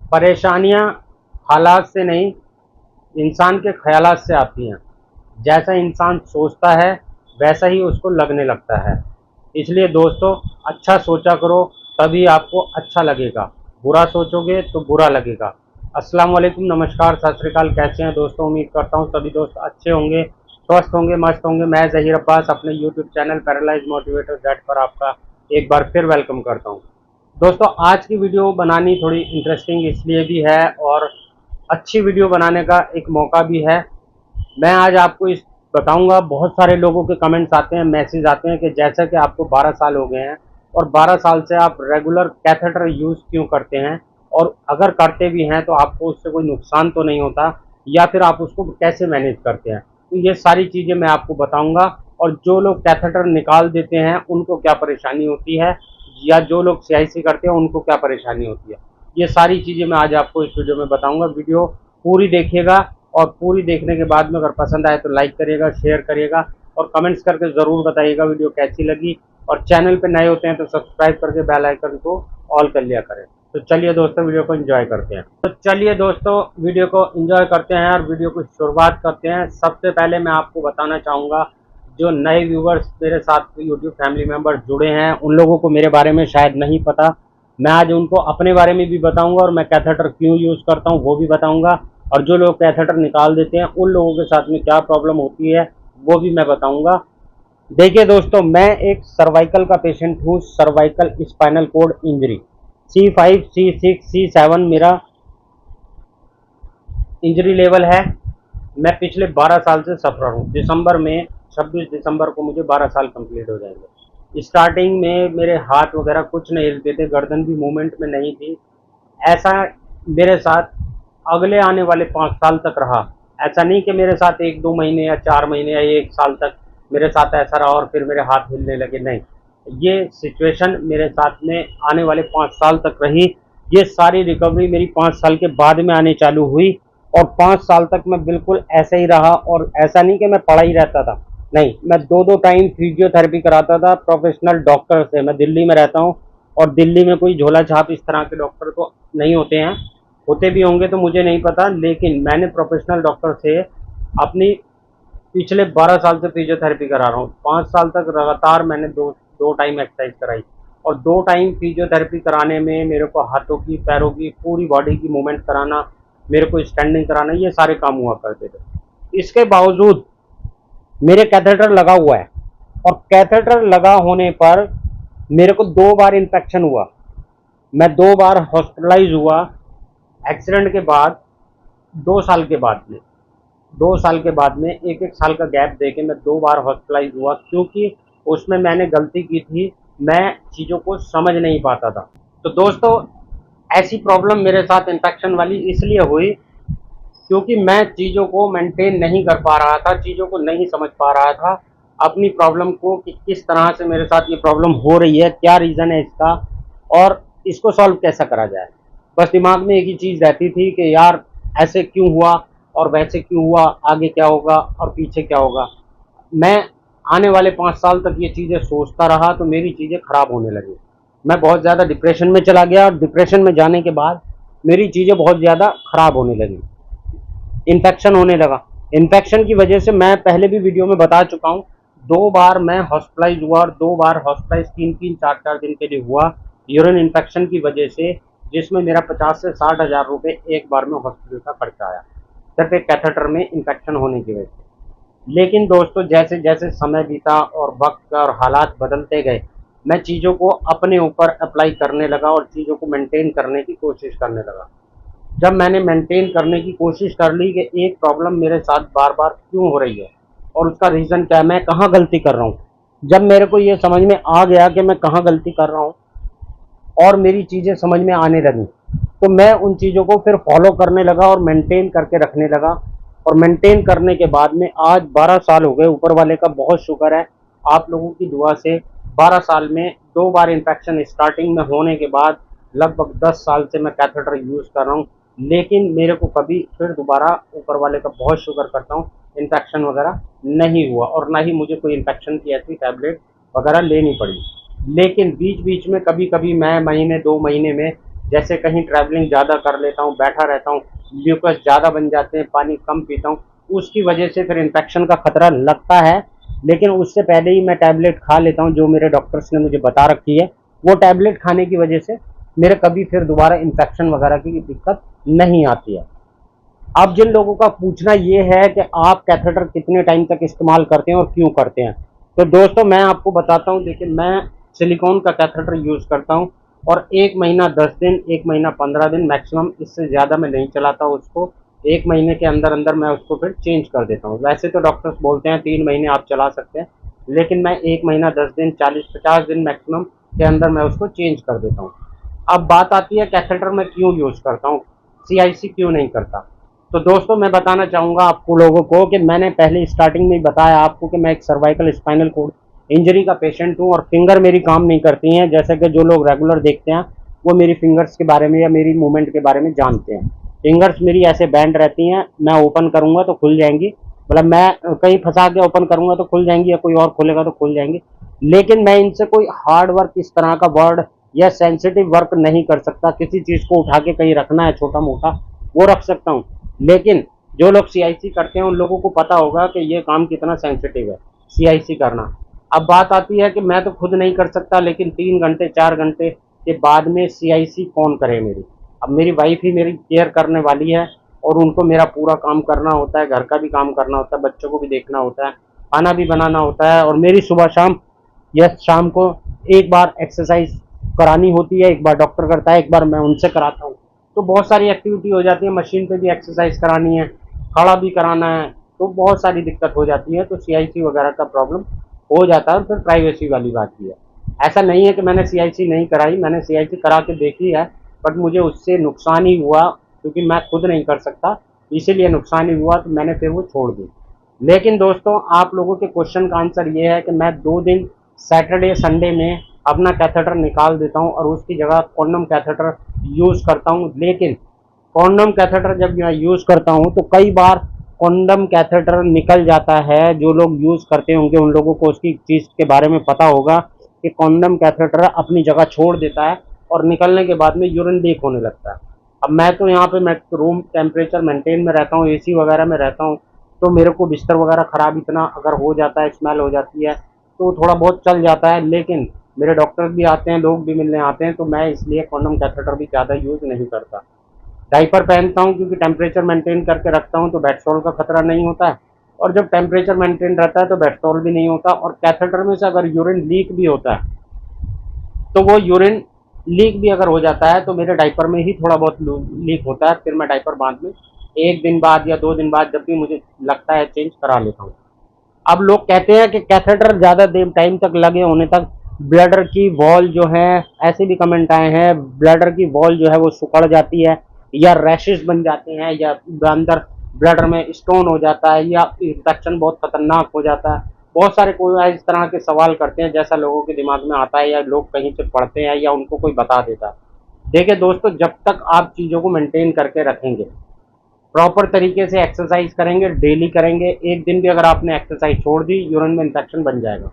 परेशानियां हालात से नहीं, इंसान के ख्यालात से आती हैं। जैसा इंसान सोचता है वैसा ही उसको लगने लगता है। इसलिए दोस्तों, अच्छा सोचा करो, तभी आपको अच्छा लगेगा। बुरा सोचोगे तो बुरा लगेगा। अस्सलाम वालेकुम, नमस्कार, सत श्री अकाल। कैसे हैं दोस्तों? उम्मीद करता हूँ सभी दोस्त अच्छे होंगे, स्वस्थ होंगे, मस्त होंगे। मैं ज़हीर अब्बास अपने YouTube channel paralyse motivator that पर आपका एक बार फिर वेलकम करता हूँ। दोस्तों, आज की वीडियो बनानी थोड़ी इंटरेस्टिंग इसलिए भी है और अच्छी वीडियो बनाने का एक मौका भी है। मैं आज आपको इस बताऊंगा, बहुत सारे लोगों के कमेंट्स आते हैं, मैसेज आते हैं कि जैसा कि आपको 12 साल हो गए हैं और 12 साल से आप रेगुलर कैथेटर यूज़ क्यों करते हैं, और अगर करते भी हैं तो आपको उससे कोई नुकसान तो नहीं होता, या फिर आप उसको कैसे मैनेज करते हैं। तो ये सारी चीज़ें मैं आपको बताऊंगा। और जो लोग कैथेटर निकाल देते हैं उनको क्या परेशानी होती है, या जो लोग सीआईसी करते हैं उनको क्या परेशानी होती है, ये सारी चीज़ें मैं आज आपको इस वीडियो में बताऊंगा। वीडियो पूरी देखिएगा और पूरी देखने के बाद में अगर पसंद आए तो लाइक करिएगा, शेयर करिएगा और कमेंट्स करके ज़रूर बताइएगा वीडियो कैसी लगी। और चैनल पे नए होते हैं तो सब्सक्राइब करके बेल आइकन को ऑल कर लिया करें। तो चलिए दोस्तों, वीडियो को एंजॉय करते हैं। तो चलिए दोस्तों, वीडियो को एंजॉय करते हैं और वीडियो की शुरुआत करते हैं। सबसे पहले मैं आपको बताना चाहूँगा, जो नए व्यूवर्स मेरे साथ यूट्यूब फैमिली मेम्बर जुड़े हैं उन लोगों को मेरे बारे में शायद नहीं पता। मैं आज उनको अपने बारे में भी बताऊंगा और मैं कैथेटर क्यों यूज़ करता हूं वो भी बताऊंगा। और जो लोग कैथेटर निकाल देते हैं उन लोगों के साथ में क्या प्रॉब्लम होती है वो भी मैं बताऊंगा। देखिए दोस्तों, मैं एक सर्वाइकल का पेशेंट हूँ। Cervical spinal cord injury, C5 C6 C7 मेरा इंजरी लेवल है। मैं पिछले 12 साल से सफ़र हूँ। दिसंबर में 26 दिसंबर को मुझे 12 साल कंप्लीट हो जाएंगे। स्टार्टिंग में मेरे हाथ वगैरह कुछ नहीं हिलते थे, गर्दन भी मूवमेंट में नहीं थी। ऐसा मेरे साथ अगले आने वाले 5 साल तक रहा। ऐसा नहीं कि मेरे साथ 1-2 महीने या 4 महीने या 1 साल तक मेरे साथ ऐसा रहा और फिर मेरे हाथ हिलने लगे, नहीं। ये सिचुएशन मेरे साथ में आने वाले 5 साल तक रही। ये सारी रिकवरी मेरी 5 साल के बाद में आने चालू हुई और 5 साल तक मैं बिल्कुल ऐसे ही रहा। और ऐसा नहीं कि मैं पड़ा ही रहता था, नहीं, मैं 2-2 टाइम फिजियोथेरेपी कराता था प्रोफेशनल डॉक्टर से। मैं दिल्ली में रहता हूँ और दिल्ली में कोई झोला छाप इस तरह के डॉक्टर तो नहीं होते हैं, होते भी होंगे तो मुझे नहीं पता, लेकिन मैंने प्रोफेशनल डॉक्टर से अपनी पिछले 12 साल से फिजियोथेरेपी करा रहा हूँ। 5 साल तक लगातार मैंने दो दो टाइम एक्सरसाइज कराई और 2 टाइम फिजियोथेरेपी कराने में मेरे को हाथों की, पैरों की, पूरी बॉडी की मूवमेंट कराना, मेरे को स्टैंडिंग कराना, ये सारे काम हुआ करते थे। इसके बावजूद मेरे कैथेटर लगा हुआ है और कैथेटर लगा होने पर मेरे को 2 बार इन्फेक्शन हुआ। मैं 2 बार हॉस्पिटलाइज हुआ एक्सीडेंट के बाद। 2 साल के बाद में 2 साल के बाद में 1-1 साल का गैप दे के मैं 2 बार हॉस्पिटलाइज हुआ, क्योंकि उसमें मैंने गलती की थी, मैं चीज़ों को समझ नहीं पाता था। तो दोस्तों, ऐसी प्रॉब्लम मेरे साथ इन्फेक्शन वाली इसलिए हुई क्योंकि मैं चीज़ों को मेंटेन नहीं कर पा रहा था, चीज़ों को नहीं समझ पा रहा था, अपनी प्रॉब्लम को कि किस तरह से मेरे साथ ये प्रॉब्लम हो रही है, क्या रीज़न है इसका और इसको सॉल्व कैसा करा जाए। बस दिमाग में एक ही चीज़ रहती थी कि यार ऐसे क्यों हुआ और वैसे क्यों हुआ, आगे क्या होगा और पीछे क्या होगा। मैं आने वाले 5 साल तक ये चीज़ें सोचता रहा तो मेरी चीज़ें ख़राब होने लगी। मैं बहुत ज़्यादा डिप्रेशन में चला गया और डिप्रेशन में जाने के बाद मेरी चीज़ें बहुत ज़्यादा ख़राब होने लगी, इन्फेक्शन होने लगा। इन्फेक्शन की वजह से मैं पहले भी वीडियो में बता चुका हूँ, 2 बार मैं हॉस्पिटलाइज हुआ और 2 बार हॉस्पिटलाइज 3-3 4-4 दिन के लिए हुआ यूरिन इन्फेक्शन की वजह से, जिसमें मेरा 50 से 60 हज़ार रुपये एक बार में हॉस्पिटल का खर्चा आया, सिर्फ एक कैथेटर में इन्फेक्शन होने की वजह से। लेकिन दोस्तों, जैसे जैसे समय बीता और वक्त और हालात बदलते गए, मैं चीज़ों को अपने ऊपर अप्लाई करने लगा और चीज़ों को मेंटेन करने की कोशिश करने लगा। जब मैंने मेंटेन करने की कोशिश कर ली कि एक प्रॉब्लम मेरे साथ बार बार क्यों हो रही है और उसका रीज़न क्या है, मैं कहाँ गलती कर रहा हूँ, जब मेरे को ये समझ में आ गया कि मैं कहाँ गलती कर रहा हूँ और मेरी चीज़ें समझ में आने लगी, तो मैं उन चीज़ों को फिर फॉलो करने लगा और मेंटेन करके रखने लगा। और मेंटेन करने के बाद में आज 12 साल हो गए। ऊपर वाले का बहुत शुक्र है, आप लोगों की दुआ से 12 साल में 2 बार इन्फेक्शन स्टार्टिंग में होने के बाद लगभग 10 साल से मैं कैथेटर यूज़ कर रहा हूँ। लेकिन मेरे को कभी फिर दोबारा, ऊपर वाले का बहुत शुक्र करता हूँ, इन्फेक्शन वगैरह नहीं हुआ और ना ही मुझे कोई इन्फेक्शन की ऐसी टैबलेट वगैरह लेनी पड़ी। लेकिन बीच बीच में कभी कभी मैं महीने 2 महीने में जैसे कहीं ट्रैवलिंग ज़्यादा कर लेता हूँ, बैठा रहता हूँ, म्यूकस ज़्यादा बन जाते हैं, पानी कम पीता हूँ, उसकी वजह से फिर इन्फेक्शन का खतरा लगता है। लेकिन उससे पहले ही मैं टैबलेट खा लेता हूँ जो मेरे डॉक्टर्स ने मुझे बता रखी है। वो टैबलेट खाने की वजह से मेरे कभी फिर दोबारा इन्फेक्शन वगैरह की दिक्कत नहीं आती है। अब जिन लोगों का पूछना ये है कि आप कैथेटर कितने टाइम तक इस्तेमाल करते हैं और क्यों करते हैं, तो दोस्तों मैं आपको बताता हूँ। देखिए, मैं सिलिकॉन का कैथेटर यूज़ करता हूँ और 1 महीना 10 दिन, 1 महीना 15 दिन मैक्सिमम, इससे ज़्यादा मैं नहीं चलाता उसको। 1 महीने के अंदर अंदर मैं उसको फिर चेंज कर देता हूँ। वैसे तो डॉक्टर्स बोलते हैं 3 महीने आप चला सकते हैं, लेकिन मैं 1 महीना 10 दिन, 40-50 दिन मैक्सिमम के अंदर मैं उसको चेंज कर देता हूँ। अब बात आती है कैथेटर मैं क्यों यूज़ करता हूँ, सीआईसी क्यों नहीं करता। तो दोस्तों मैं बताना चाहूँगा आपको लोगों को कि मैंने पहले स्टार्टिंग में ही बताया आपको कि मैं एक सर्वाइकल स्पाइनल कोड इंजरी का पेशेंट हूँ और फिंगर मेरी काम नहीं करती हैं। जैसे कि जो लोग रेगुलर देखते हैं वो मेरी फिंगर्स के बारे में या मेरी मूवमेंट के बारे में जानते हैं। फिंगर्स मेरी ऐसे बैंड रहती हैं, मैं ओपन करूँगा तो खुल जाएंगी, मतलब मैं कहीं फंसा के ओपन करूँगा तो खुल जाएंगी या कोई और खोलेगा तो खुल जाएंगी। लेकिन मैं इनसे कोई हार्ड वर्क इस तरह का वर्ड या सेंसिटिव वर्क नहीं कर सकता। किसी चीज़ को उठा के कहीं रखना है छोटा मोटा, वो रख सकता हूँ, लेकिन जो लोग सीआईसी करते हैं उन लोगों को पता होगा कि ये काम कितना सेंसिटिव है सीआईसी करना। अब बात आती है कि मैं तो खुद नहीं कर सकता, लेकिन 3 घंटे 4 घंटे के बाद में सीआईसी कौन करे मेरी। अब मेरी वाइफ ही मेरी केयर करने वाली है और उनको मेरा पूरा काम करना होता है, घर का भी काम करना होता है, बच्चों को भी देखना होता है, खाना भी बनाना होता है, और मेरी सुबह शाम या शाम को एक बार एक्सरसाइज करानी होती है, एक बार डॉक्टर करता है, एक बार मैं उनसे कराता हूँ। तो बहुत सारी एक्टिविटी हो जाती है, मशीन पे भी एक्सरसाइज करानी है, खड़ा भी कराना है, तो बहुत सारी दिक्कत हो जाती है। तो सीआईसी वगैरह का प्रॉब्लम हो जाता है। फिर प्राइवेसी वाली बात भी है। ऐसा नहीं है कि मैंने सीआईसी नहीं कराई, मैंने सीआईसी करा के देखी है, बट मुझे उससे नुकसान ही हुआ, क्योंकि मैं खुद नहीं कर सकता, इसीलिए नुकसान ही हुआ, तो मैंने फिर वो छोड़ दी। लेकिन दोस्तों आप लोगों के क्वेश्चन का आंसर ये है कि मैं 2 दिन सैटरडे संडे में अपना कैथेटर निकाल देता हूँ और उसकी जगह कॉन्डम कैथेटर यूज़ करता हूँ। लेकिन कॉन्डम कैथेटर जब मैं यूज़ करता हूँ तो कई बार कॉन्डम कैथेटर निकल जाता है। जो लोग यूज़ करते होंगे उन लोगों को उसकी चीज़ के बारे में पता होगा कि कॉन्डम कैथेटर अपनी जगह छोड़ देता है और निकलने के बाद में यूरिन लीक होने लगता है। अब मैं तो यहाँ पे मैं रूम टेम्परेचर मेंटेन में रहता हूँ, एसी वगैरह में रहता हूँ, तो मेरे को बिस्तर वगैरह ख़राब इतना अगर हो जाता है, स्मेल हो जाती है, तो थोड़ा बहुत चल जाता है। लेकिन मेरे डॉक्टर भी आते हैं, लोग भी मिलने आते हैं, तो मैं इसलिए कॉन्डम कैथेटर भी ज़्यादा यूज़ नहीं करता। डाइपर पहनता हूँ क्योंकि टेम्परेचर मेंटेन करके रखता हूँ, तो बेडसोल का खतरा नहीं होता है, और जब टेम्परेचर मेंटेन रहता है तो बेडसोल भी नहीं होता। और कैथेटर में से अगर यूरिन लीक भी होता है तो वो यूरिन लीक भी अगर हो जाता है तो मेरे डाइपर में ही थोड़ा बहुत लीक होता है, फिर मैं डाइपर बाद में 1 दिन बाद या 2 दिन बाद जब भी मुझे लगता है चेंज करा लेता हूँ। अब लोग कहते हैं कि कैथेटर ज़्यादा देर टाइम तक लगे होने तक ब्लैडर की वॉल जो है, ऐसे भी कमेंट आए हैं, ब्लैडर की वॉल जो है वो सिकुड़ जाती है या रैशेस बन जाते हैं या अंदर ब्लैडर में स्टोन हो जाता है या इन्फेक्शन बहुत खतरनाक हो जाता है। बहुत सारे कोई इस तरह के सवाल करते हैं, जैसा लोगों के दिमाग में आता है या लोग कहीं से पढ़ते हैं या उनको कोई बता देता है। देखिए दोस्तों, जब तक आप चीज़ों को मेंटेन करके रखेंगे, प्रॉपर तरीके से एक्सरसाइज करेंगे, डेली करेंगे, एक दिन भी अगर आपने एक्सरसाइज छोड़ दी यूरिन में इन्फेक्शन बन जाएगा।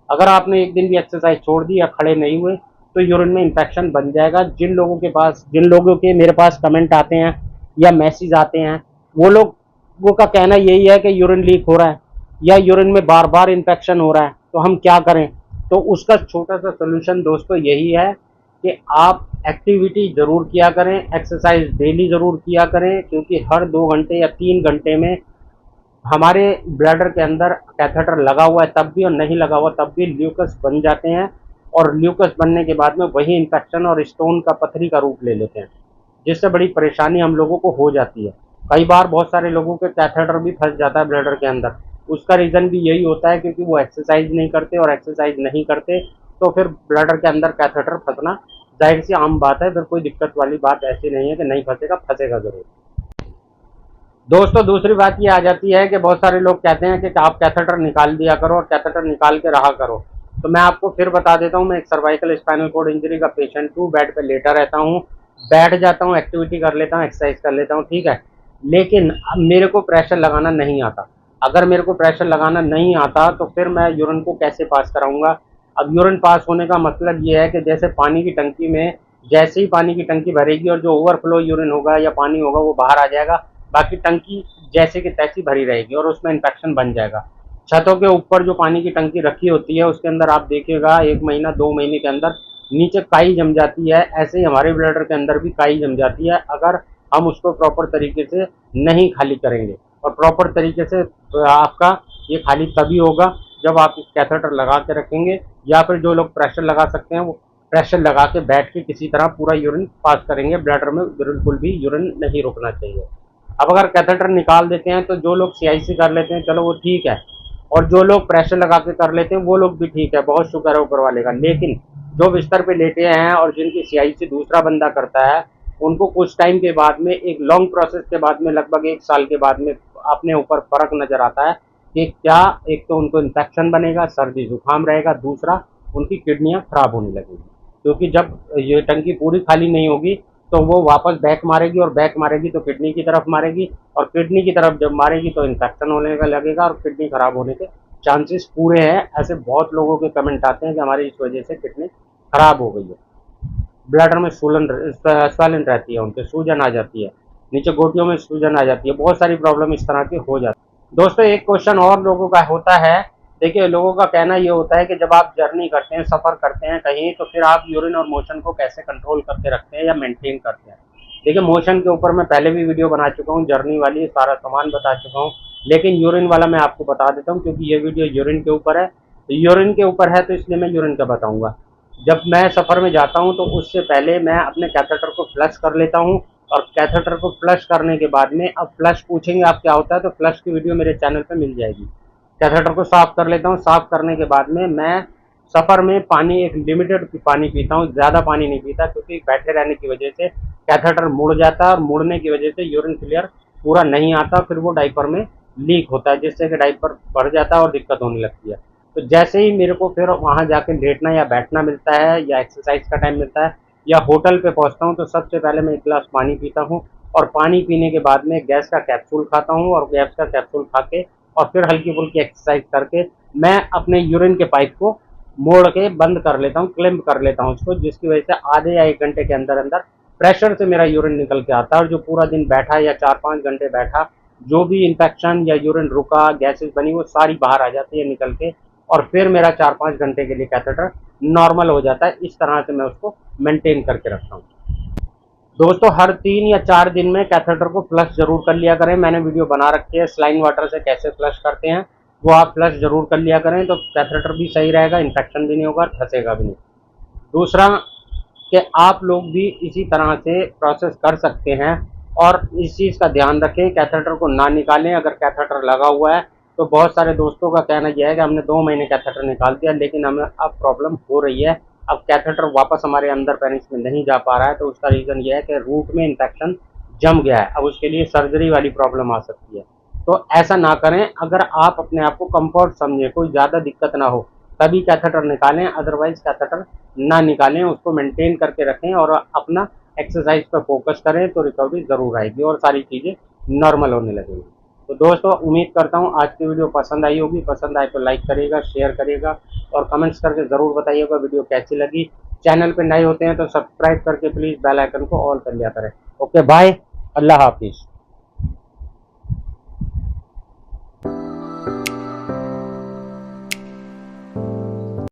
अगर आपने एक दिन भी एक्सरसाइज छोड़ दी या खड़े नहीं हुए तो यूरिन में इन्फेक्शन बन जाएगा। जिन लोगों के मेरे पास कमेंट आते हैं या मैसेज आते हैं, वो लोगों का कहना यही है कि यूरिन लीक हो रहा है या यूरिन में बार बार इन्फेक्शन हो रहा है, तो हम क्या करें। तो उसका छोटा सा सोल्यूशन दोस्तों यही है कि आप एक्टिविटी ज़रूर किया करें, एक्सरसाइज डेली ज़रूर किया करें, क्योंकि हर 2 घंटे या 3 घंटे में हमारे ब्लैडर के अंदर कैथेटर लगा हुआ है तब भी और नहीं लगा हुआ तब भी ल्यूकस बन जाते हैं, और ल्यूकस बनने के बाद में वही इन्फेक्शन और स्टोन का पथरी का रूप ले लेते हैं, जिससे बड़ी परेशानी हम लोगों को हो जाती है। कई बार बहुत सारे लोगों के कैथेटर भी फंस जाता है ब्लैडर के अंदर। उसका रीज़न भी यही होता है क्योंकि वो एक्सरसाइज नहीं करते, और एक्सरसाइज नहीं करते तो फिर ब्लैडर के अंदर कैथेटर फंसना जाहिर सी आम बात है। फिर कोई दिक्कत वाली बात ऐसी नहीं है कि नहीं फंसेगा, फंसेगा ज़रूर। दोस्तों दूसरी बात ये आ जाती है कि बहुत सारे लोग कहते हैं कि आप कैथेटर निकाल दिया करो और कैथेटर निकाल के रहा करो। तो मैं आपको फिर बता देता हूँ, मैं एक सर्वाइकल स्पाइनल कोड इंजरी का पेशेंट हूँ, बेड पे लेटा रहता हूँ, बैठ जाता हूँ, एक्टिविटी कर लेता हूँ, एक्सरसाइज कर लेता हूँ, ठीक है। लेकिन अब मेरे को प्रेशर लगाना नहीं आता। अगर मेरे को प्रेशर लगाना नहीं आता तो फिर मैं यूरिन को कैसे पास कराऊंगा। अब यूरिन पास होने का मतलब ये है कि जैसे पानी की टंकी में जैसे ही पानी की टंकी भरेगी और जो ओवरफ्लो यूरिन होगा या पानी होगा वो बाहर आ जाएगा, बाकी टंकी जैसे की तैसी भरी रहेगी और उसमें इन्फेक्शन बन जाएगा। छतों के ऊपर जो पानी की टंकी रखी होती है उसके अंदर आप देखिएगा 1 महीना 2 महीने के अंदर नीचे काई जम जाती है। ऐसे ही हमारे ब्लैडर के अंदर भी काई जम जाती है अगर हम उसको प्रॉपर तरीके से नहीं खाली करेंगे। और प्रॉपर तरीके से आपका ये खाली तभी होगा जब आप इस कैथेटर लगा के रखेंगे, या फिर जो लोग प्रेशर लगा सकते हैं वो प्रेशर लगा के बैठ के किसी तरह पूरा यूरिन पास करेंगे। ब्लैडर में बिल्कुल भी यूरिन नहीं रुकना चाहिए। अब अगर कैथेटर निकाल देते हैं तो जो लोग सीआईसी कर लेते हैं चलो वो ठीक है, और जो लोग प्रेशर लगा के कर लेते हैं वो लोग भी ठीक है, बहुत शुक्र है ऊपर वाले का। लेकिन जो बिस्तर पे लेटे हैं और जिनकी सीआईसी दूसरा बंदा करता है, उनको कुछ टाइम के बाद में, एक लॉन्ग प्रोसेस के बाद में, लगभग 1 साल के बाद में अपने ऊपर फर्क नजर आता है कि क्या, एक तो उनको इन्फेक्शन बनेगा, सर्दी जुकाम रहेगा, दूसरा उनकी किडनियां खराब होने लगेगी। क्योंकि जब ये टंकी पूरी खाली नहीं होगी तो वो वापस बैक मारेगी, और बैक मारेगी तो किडनी की तरफ मारेगी, और किडनी की तरफ जब मारेगी तो इन्फेक्शन होने का लगेगा और किडनी खराब होने के चांसेस पूरे हैं। ऐसे बहुत लोगों के कमेंट आते हैं कि हमारी इस वजह से किडनी खराब हो गई है। ब्लैडर में स्वैलन रहती है, उनके सूजन आ जाती है, नीचे गोटियों में सूजन आ जाती है, बहुत सारी प्रॉब्लम इस तरह की हो जाती है। दोस्तों एक क्वेश्चन और लोगों का होता है, देखिए लोगों का कहना ये होता है कि जब आप जर्नी करते हैं, सफ़र करते हैं कहीं, तो फिर आप यूरिन और मोशन को कैसे कंट्रोल करके रखते हैं या मेंटेन करते हैं। देखिए मोशन के ऊपर मैं पहले भी वीडियो बना चुका हूँ, जर्नी वाली सारा सामान बता चुका हूँ, लेकिन यूरिन वाला मैं आपको बता देता हूँ क्योंकि ये वीडियो यूरिन के ऊपर है। तो यूरिन के ऊपर है तो इसलिए मैं यूरिन का बताऊँगा। जब मैं सफ़र में जाता हूँ तो उससे पहले मैं अपने कैथेटर को फ्लश कर लेता हूँ, और कैथेटर को फ्लश करने के बाद में, अब फ्लश पूछेंगे आप क्या होता है, तो फ्लश की वीडियो मेरे चैनल पे मिल जाएगी। कैथेटर को साफ़ कर लेता हूँ, साफ़ करने के बाद में मैं सफ़र में पानी एक लिमिटेड पानी पीता हूँ, ज़्यादा पानी नहीं पीता, क्योंकि बैठे रहने की वजह से कैथेटर मुड़ जाता है और मुड़ने की वजह से यूरिन क्लियर पूरा नहीं आता, फिर वो डायपर में लीक होता है जिससे कि डायपर भर जाता है और दिक्कत होने लगती है। तो जैसे ही मेरे को फिर वहाँ जाके लेटना या बैठना मिलता है या एक्सरसाइज का टाइम मिलता है या होटल पे पहुँचता हूँ, तो सबसे पहले मैं 1 गिलास पानी पीता हूँ, और पानी पीने के बाद में गैस का कैप्सूल खाता हूँ, और गैस का कैप्सूल खा के और फिर हल्की फुल्की एक्सरसाइज करके मैं अपने यूरिन के पाइप को मोड़ के बंद कर लेता हूँ, क्लैंप कर लेता हूँ उसको, जिसकी वजह से आधे या 1 घंटे के अंदर अंदर प्रेशर से मेरा यूरिन निकल के आता है। और जो पूरा दिन बैठा या 4-5 घंटे बैठा, जो भी इन्फेक्शन या यूरिन रुका, गैसेस बनी, वो सारी बाहर आ जाती है निकल के, और फिर मेरा 4-5 घंटे के लिए कैथेटर नॉर्मल हो जाता है। इस तरह से मैं उसको मेंटेन करके रखता हूँ। दोस्तों हर 3 या 4 दिन में कैथेटर को फ्लश जरूर कर लिया करें। मैंने वीडियो बना रखी है स्लाइन वाटर से कैसे फ्लश करते हैं, वो आप फ्लश जरूर कर लिया करें, तो कैथेटर भी सही रहेगा, इन्फेक्शन भी नहीं होगा, फंसेगा भी नहीं। दूसरा कि आप लोग भी इसी तरह से प्रोसेस कर सकते हैं, और इस चीज़ का ध्यान रखें, कैथेटर को ना निकालें। अगर कैथेटर लगा हुआ है तो बहुत सारे दोस्तों का कहना यह है कि हमने 2 महीने कैथेटर निकाल दिया लेकिन हमें अब प्रॉब्लम हो रही है, अब कैथेटर वापस हमारे अंदर पेनिस में नहीं जा पा रहा है। तो उसका रीज़न यह है कि रूट में इन्फेक्शन जम गया है, अब उसके लिए सर्जरी वाली प्रॉब्लम आ सकती है। तो ऐसा ना करें, अगर आप अपने आप को कंफर्ट समझें, कोई ज़्यादा दिक्कत ना हो, तभी कैथेटर निकालें, अदरवाइज कैथेटर ना निकालें, उसको मेंटेन करके रखें और अपना एक्सरसाइज पर फोकस करें, तो रिकवरी ज़रूर आएगी और सारी चीज़ें नॉर्मल होने लगेंगी। तो दोस्तों उम्मीद करता हूँ आज की वीडियो पसंद आई होगी, पसंद आए तो लाइक करिएगा, शेयर करिएगा और कमेंट्स करके ज़रूर बताइएगा वीडियो कैसी लगी। चैनल पे नए होते हैं तो सब्सक्राइब करके प्लीज़ बेल आइकन को ऑल कर लिया करें। ओके बाय, अल्लाह हाफिज़।